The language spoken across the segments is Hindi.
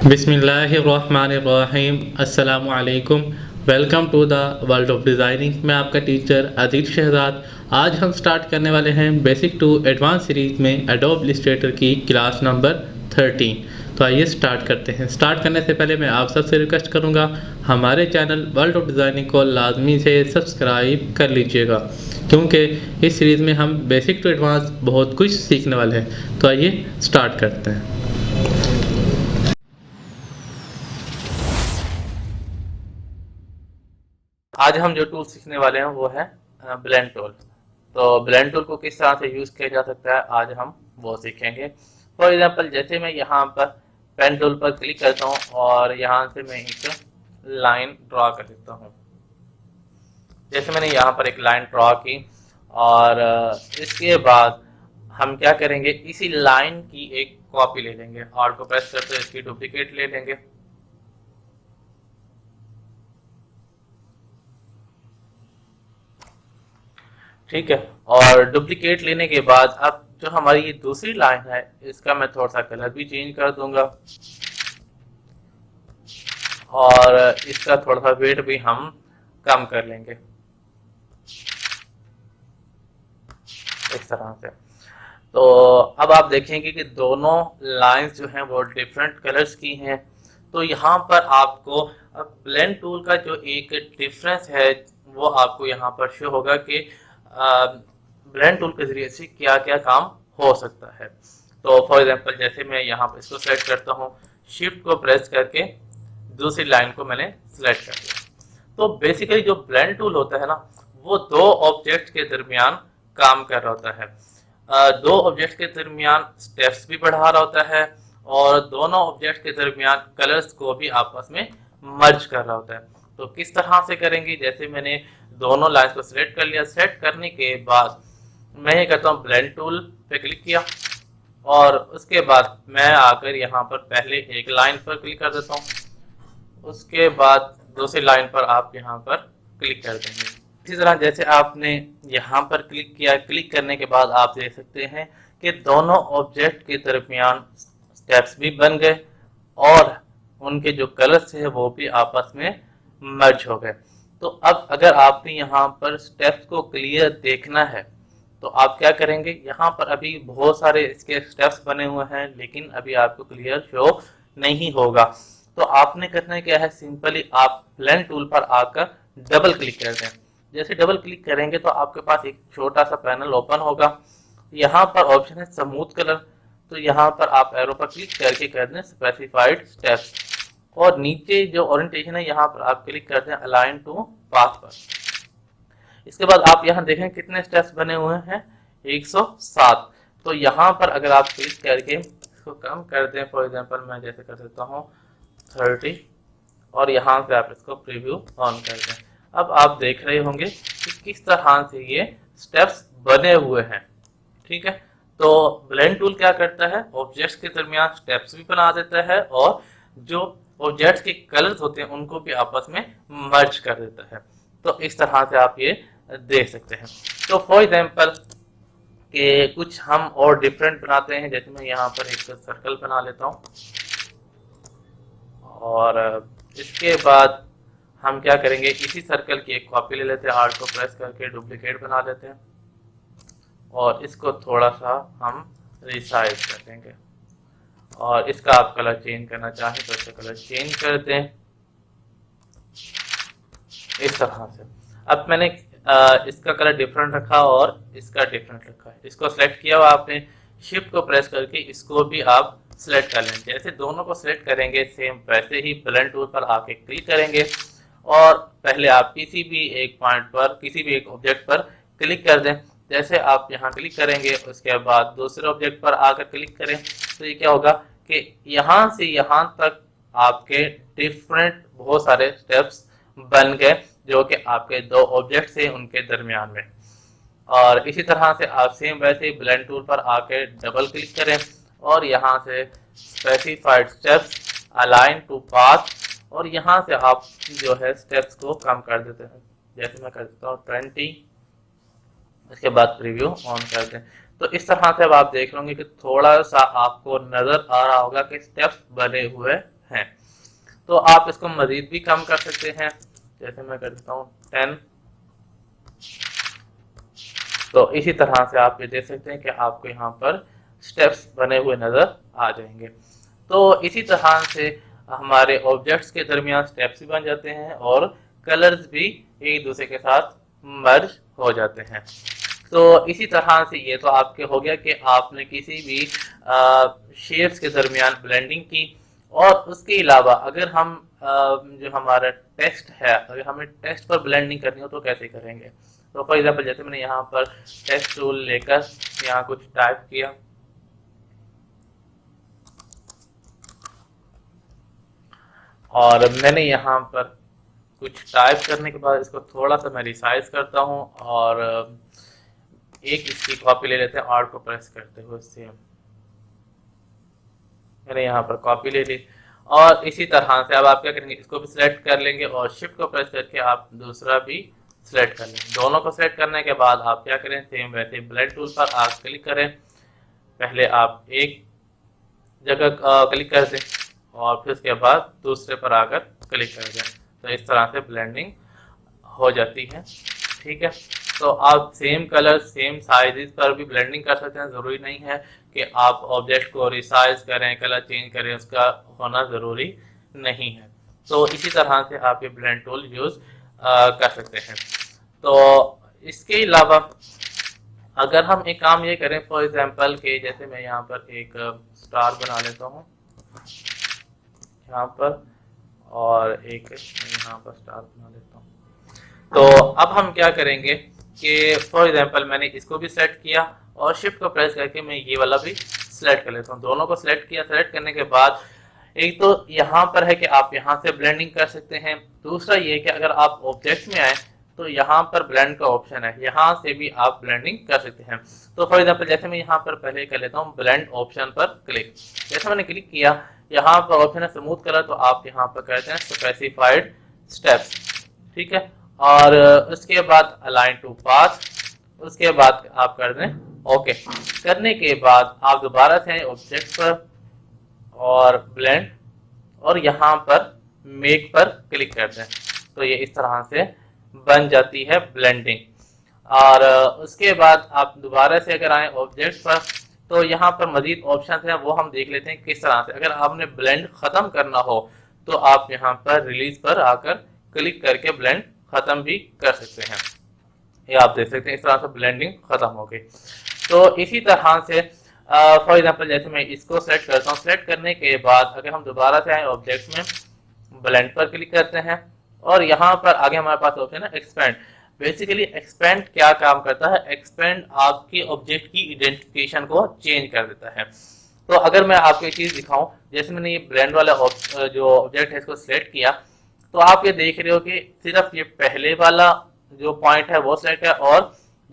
बिस्मिल्लाहिर्रहमानिर्रहीम अस्सलामु अलैकुम। Welcome to the world of designing. मैं आपका टीचर अदील शहजाद। आज हम स्टार्ट करने वाले हैं बेसिक टू एडवांस सीरीज़ में एडोब इलस्ट्रेटर की क्लास नंबर 13। तो आइए स्टार्ट करते हैं। स्टार्ट करने से पहले मैं आप सबसे रिक्वेस्ट करूंगा, हमारे चैनल वर्ल्ड ऑफ डिज़ाइनिंग को लाजमी से सब्सक्राइब कर लीजिएगा, क्योंकि इस सीरीज़ में हम बेसिक टू एडवांस बहुत कुछ सीखने वाले हैं। तो आइए स्टार्ट करते हैं। आज हम जो टूल सीखने वाले हैं वो है ब्लेंड टूल। तो ब्लेंड टूल को किस तरह से यूज़ किया जा सकता है आज हम वो सीखेंगे। फॉर एग्जांपल, जैसे मैं यहाँ पर पेन टूल पर क्लिक करता हूँ और यहाँ से मैं एक लाइन ड्रॉ कर देता हूँ। जैसे मैंने यहाँ पर एक लाइन ड्रॉ की और इसके बाद हम क्या करेंगे, इसी लाइन की एक कॉपी ले लेंगे, ऑल्ट को प्रेस करते इसकी डुप्लीकेट ले लेंगे। ठीक है, और डुप्लीकेट लेने के बाद अब जो हमारी ये दूसरी लाइन है इसका मैं थोड़ा सा कलर भी चेंज कर दूंगा और इसका थोड़ा सा वेट भी हम कम कर लेंगे इस तरह से। तो अब आप देखेंगे कि दोनों लाइंस जो हैं वो डिफरेंट कलर्स की हैं। तो यहाँ पर आपको अब ब्लेंड टूल का जो एक डिफरेंस है वो आपको यहाँ पर शो होगा कि ब्लेंड टूल के जरिए से क्या क्या काम हो सकता है। तो फॉर एग्जांपल, जैसे मैं यहाँ पर इसको सेलेक्ट करता हूँ, शिफ्ट को प्रेस करके दूसरी लाइन को मैंने सेलेक्ट कर दिया। तो बेसिकली जो ब्लेंड टूल होता है ना, वो दो ऑब्जेक्ट के दरमियान काम कर रहा होता है। दो ऑब्जेक्ट के दरमियान स्टेप्स भी बढ़ा रहा होता है और दोनों ऑब्जेक्ट के दरमियान कलर्स को भी आपस में मर्ज कर रहा होता है। तो किस तरह से करेंगे, जैसे मैंने दोनों लाइन्स को सिलेक्ट कर लिया। सिलेक्ट करने के बाद मैं ये करता हूँ, ब्लेंड टूल पे क्लिक किया और उसके बाद मैं आकर यहाँ पर पहले एक लाइन पर क्लिक कर देता हूँ, उसके बाद दूसरी लाइन पर आप यहाँ पर क्लिक कर देंगे। इसी तरह जैसे आपने यहाँ पर क्लिक किया, क्लिक करने के बाद आप देख सकते हैं कि दोनों ऑब्जेक्ट के दरमियान स्टेप्स भी बन गए और उनके जो कलर्स है वो भी आपस में मर्ज हो गए। तो अब अगर आपने यहाँ पर स्टेप्स को क्लियर देखना है तो आप क्या करेंगे, यहाँ पर अभी बहुत सारे इसके स्टेप्स बने हुए हैं लेकिन अभी आपको क्लियर शो नहीं होगा। तो आपने करना क्या है, सिंपली आप ब्लेंड टूल पर आकर डबल क्लिक कर दें। जैसे डबल क्लिक करेंगे तो आपके पास एक छोटा सा पैनल ओपन होगा। यहाँ पर ऑप्शन है स्मूथ कलर, तो यहाँ पर आप एरो पर क्लिक करके कर दें स्पेसिफाइड स्टेप्स और नीचे जो ओरिएंटेशन है यहाँ पर आप क्लिक कर दें अलाइन टू पाथ पर। इसके बाद आप यहाँ देखें कितने स्टेप्स बने हुए हैं, 107। तो यहाँ पर अगर आप क्लिक करके इसको कम कर दें, फॉर एग्जांपल मैं जैसे कर देता हूँ 30 और यहाँ से आप इसको प्रीव्यू ऑन कर दें। अब आप देख रहे होंगे कि किस तरह से ये स्टेप्स बने हुए हैं। ठीक है, तो ब्लेंड टूल क्या करता है, ऑब्जेक्ट्स के दरमियान स्टेप्स भी बना देता है और जो ऑब्जेक्ट्स के कलर्स होते हैं उनको भी आपस में मर्ज कर देता है। तो इस तरह से आप ये देख सकते हैं। तो फॉर एग्जांपल कि कुछ हम और डिफरेंट बनाते हैं, जैसे मैं यहाँ पर एक सर्कल बना लेता हूँ और इसके बाद हम क्या करेंगे, इसी सर्कल की एक कॉपी ले लेते हैं, आर्ट को प्रेस करके डुप्लीकेट बना लेते हैं और इसको थोड़ा सा हम रिसाइज कर देंगे और इसका आप कलर चेंज करना चाहें तो इसका कलर चेंज कर दें इस तरह से। अब मैंने इसका कलर डिफरेंट रखा और इसका डिफरेंट रखा है। इसको सिलेक्ट किया हुआ आपने, शिफ्ट को प्रेस करके इसको भी आप सिलेक्ट कर लें। जैसे दोनों को सिलेक्ट करेंगे सेम वैसे ही ब्लेंड टूल पर आके क्लिक करेंगे और पहले आप किसी भी एक पॉइंट पर, किसी भी एक ऑब्जेक्ट पर क्लिक कर दें। जैसे आप यहाँ क्लिक करेंगे उसके बाद दूसरे ऑब्जेक्ट पर आकर क्लिक करें तो ये क्या होगा कि यहाँ से यहाँ तक आपके डिफरेंट बहुत सारे स्टेप्स बन गए जो कि आपके दो ऑब्जेक्ट्स हैं उनके दरमियान में। और इसी तरह से आप सेम वैसे ही ब्लेंड टूल पर आके डबल क्लिक करें और यहाँ से specified steps align to path और यहाँ से आप जो है स्टेप्स को कम कर देते हैं। जैसे मैं कर देता हूँ 20, इसके बाद प्रीव्यू ऑन कर दें। तो इस तरह से अब आप देख लेंगे कि थोड़ा सा आपको नजर आ रहा होगा कि स्टेप्स बने हुए हैं। तो आप इसको मजीद भी कम कर सकते हैं, जैसे मैं कर देता हूँ 10। तो इसी तरह से आप ये देख सकते हैं कि आपको यहाँ पर स्टेप्स बने हुए नज़र आ जाएंगे। तो इसी तरह से हमारे ऑब्जेक्ट्स के दरमियान स्टेप्स भी बन जाते हैं और कलर्स भी एक दूसरे के साथ मर्ज हो जाते हैं। तो इसी तरह से ये तो आपके हो गया कि आपने किसी भी शेप्स के दरमियान ब्लेंडिंग की। और उसके अलावा अगर हम जो हमारा टेक्स्ट है, अगर हमें टेक्स्ट पर ब्लेंडिंग करनी हो तो कैसे करेंगे। तो फॉर एग्जांपल जैसे मैंने यहाँ पर टेक्स्ट टूल लेकर यहाँ कुछ टाइप किया, और मैंने यहाँ पर कुछ टाइप करने के बाद इसको थोड़ा सा मैं रिसाइज करता हूँ और एक इसकी कॉपी ले लेते हैं आर्ट को प्रेस करते हुए। सेम मैंने यहाँ पर कॉपी ले ली और इसी तरह से अब आप क्या करेंगे, इसको भी सिलेक्ट कर लेंगे और शिफ्ट को प्रेस करके आप दूसरा भी सिलेक्ट कर लेंगे। दोनों को सिलेक्ट करने के बाद आप क्या करें, सेम वैसे ब्लेंड टूल पर आप क्लिक करें। पहले आप एक जगह क्लिक कर दें और फिर उसके बाद दूसरे पर आकर क्लिक कर दें। तो इस तरह से ब्लेंडिंग हो जाती है। ठीक है, तो आप सेम कलर सेम साइजेस पर भी ब्लेंडिंग कर सकते हैं। ज़रूरी नहीं है कि आप ऑब्जेक्ट को रिसाइज करें, कलर चेंज करें, उसका होना ज़रूरी नहीं है। तो इसी तरह से आप ये ब्लेंड टूल यूज़ कर सकते हैं। तो इसके अलावा अगर हम एक काम ये करें, फॉर एग्जांपल के जैसे मैं यहाँ पर एक स्टार बना लेता हूँ यहाँ पर, और एक यहाँ पर स्टार बना लेता हूँ। तो अब हम क्या करेंगे कि फॉर एग्जांपल मैंने इसको भी सेलेक्ट किया और शिफ्ट को प्रेस करके मैं ये वाला भी सिलेक्ट कर लेता हूँ। दोनों को सिलेक्ट किया, सिलेक्ट करने के बाद एक तो यहाँ पर है कि आप यहाँ से ब्लेंडिंग कर सकते हैं। दूसरा ये कि अगर आप ऑब्जेक्ट में आए तो यहाँ पर ब्लेंड का ऑप्शन है, यहाँ से भी आप ब्लेंडिंग कर सकते हैं। तो फॉर एग्जांपल जैसे मैं यहाँ पर पहले कर लेता हूँ ब्लेंड ऑप्शन पर क्लिक। जैसे मैंने क्लिक किया, यहाँ पर ऑप्शन है स्मूथ कलर, तो आप यहाँ पर करते हैं स्पेसिफाइड स्टेप्स। ठीक है, और उसके बाद अलाइन टू पाथ, उसके बाद आप कर दें ओके। करने के बाद आप दोबारा से ऑब्जेक्ट पर और ब्लेंड और यहाँ पर मेक पर क्लिक करते हैं। तो ये इस तरह से बन जाती है ब्लेंडिंग। और उसके बाद आप दोबारा से अगर आए ऑब्जेक्ट पर तो यहाँ पर मजीद ऑप्शन हैं, वो हम देख लेते हैं किस तरह से। अगर आपने ब्लेंड खत्म करना हो तो आप यहाँ पर रिलीज पर आकर क्लिक करके ब्लेंड खत्म भी कर सकते हैं। ये आप देख सकते हैं इस तरह से ब्लेंडिंग खत्म हो गई। तो इसी तरह से फॉर एग्जांपल जैसे मैं इसको सेलेक्ट करता हूँ, सेलेक्ट करने के बाद अगर हम दोबारा से आए ऑब्जेक्ट में ब्लेंड पर क्लिक करते हैं और यहाँ पर आगे हमारे पास ऑप्शन है एक्सपेंड। बेसिकली एक्सपेंड क्या काम करता है, एक्सपेंड आपके ऑब्जेक्ट की आइडेंटिफिकेशन को चेंज कर देता है। तो अगर मैं आपको एक चीज़ दिखाऊं, जैसे मैंने ये ब्लेंड वाला जो ऑब्जेक्ट है इसको सिलेक्ट किया, तो आप ये देख रहे हो कि सिर्फ ये पहले वाला जो पॉइंट है वो सिलेक्ट है और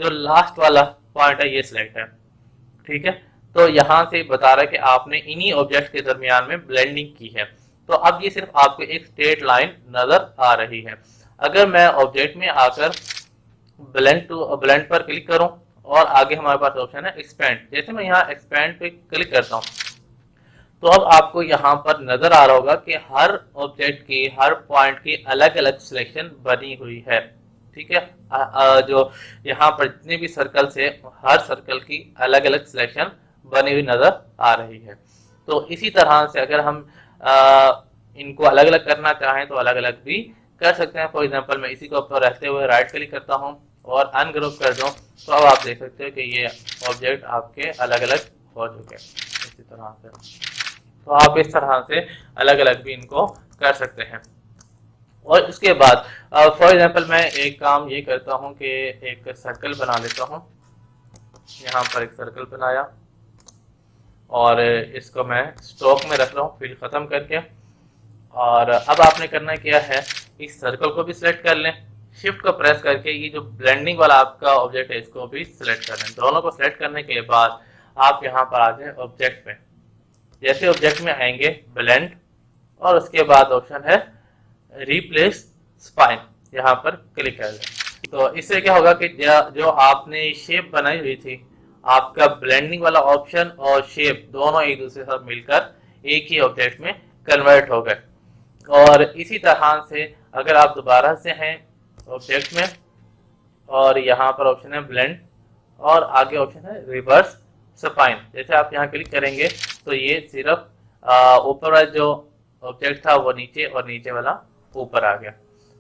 जो लास्ट वाला पॉइंट है ये सिलेक्ट है। ठीक है, तो यहाँ से बता रहा है कि आपने इन्हीं ऑब्जेक्ट के दरमियान में ब्लेंडिंग की है। तो अब ये सिर्फ आपको एक स्ट्रेट लाइन नजर आ रही है। अगर मैं ऑब्जेक्ट में आकर ब्लेंड पर क्लिक करूं और आगे हमारे पास ऑप्शन है एक्सपेंड, जैसे मैं यहाँ एक्सपेंड पे क्लिक करता हूँ तो अब आपको यहाँ पर नजर आ रहा होगा कि हर ऑब्जेक्ट की हर पॉइंट की अलग अलग सिलेक्शन बनी हुई है। ठीक है, जो यहाँ पर जितने भी सर्कल से हर सर्कल की अलग अलग सिलेक्शन बनी हुई नजर आ रही है। तो इसी तरह से अगर हम इनको अलग अलग करना चाहें तो अलग अलग भी कर सकते हैं। फॉर एग्जांपल मैं इसी के ऊपर रहते हुए राइट क्लिक करता हूं और अनग्रुप कर दूं, तो अब आप देख सकते हो कि ये ऑब्जेक्ट आपके अलग अलग हो चुके हैं इसी तरह से। तो आप इस तरह से अलग अलग भी इनको कर सकते हैं। और उसके बाद फॉर एग्जांपल मैं एक काम ये करता हूं कि एक सर्कल बना लेता हूं। यहाँ पर एक सर्कल बनाया और इसको मैं स्ट्रोक में रख रहा हूँ फिल खत्म करके। और अब आपने करना क्या है, इस सर्कल को भी सिलेक्ट कर लें, शिफ्ट को प्रेस करके ये जो ब्लेंडिंग वाला आपका ऑब्जेक्ट है इसको भी सिलेक्ट कर लें। दोनों को सिलेक्ट करने के बाद आप यहाँ पर आ जाए ऑब्जेक्ट में। जैसे ऑब्जेक्ट में आएंगे ब्लेंड और उसके बाद ऑप्शन है रिप्लेस स्पाइन, यहाँ पर क्लिक कर लें। तो इससे क्या होगा कि जो आपने शेप बनाई हुई थी, आपका ब्लेंडिंग वाला ऑप्शन और शेप दोनों एक दूसरे के साथ मिलकर एक ही ऑब्जेक्ट में कन्वर्ट हो गए। और इसी तरह से अगर आप दोबारा से हैं ऑब्जेक्ट में, और यहाँ पर ऑप्शन है ब्लेंड, और आगे ऑप्शन है रिवर्स स्पाइन, जैसे आप यहाँ क्लिक करेंगे तो ये सिर्फ ऊपर वाला जो ऑब्जेक्ट था वो नीचे, और नीचे वाला ऊपर आ गया।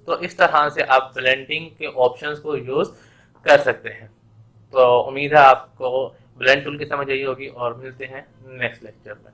तो इस तरह से आप ब्लेंडिंग के ऑप्शंस को यूज कर सकते हैं। तो उम्मीद है आपको ब्लेंड टूल की समझ आई होगी, और मिलते हैं नेक्स्ट लेक्चर में।